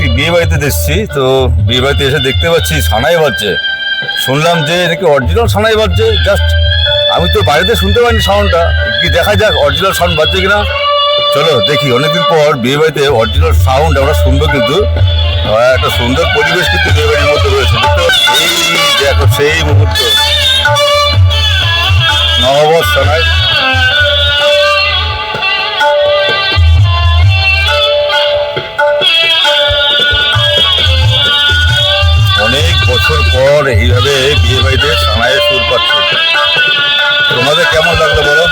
একটি বিয়ে বাড়িতে এসেছি। তো বিয়ে বাড়িতে এসে দেখতে পাচ্ছি সানাই বাজছে। শুনলাম যে নাকি অরিজিনাল সানাই বাজছে। জাস্ট আমি তো বাড়িতে শুনতে পাইনি সাউন্ডটা, কি দেখা যাক অরিজিনাল সাউন্ড বাজছে কিনা। চলো দেখি, অনেকদিন পর বিয়ে বাড়িতে অরিজিনাল সাউন্ড আমরা শুনবো। কিন্তু একটা সুন্দর পরিবেশ কিন্তু বিয়ে বাড়ির মধ্যে রয়েছে। দেখতে পাচ্ছি এই দেখো সেই মুহূর্ত, নববর্ষ সানাই। অনেক বছর পর এইভাবে বিয়ে বাড়িতে সানাইয়ের সুর পাচ্ছে। তোমাদের কেমন লাগলো বলো?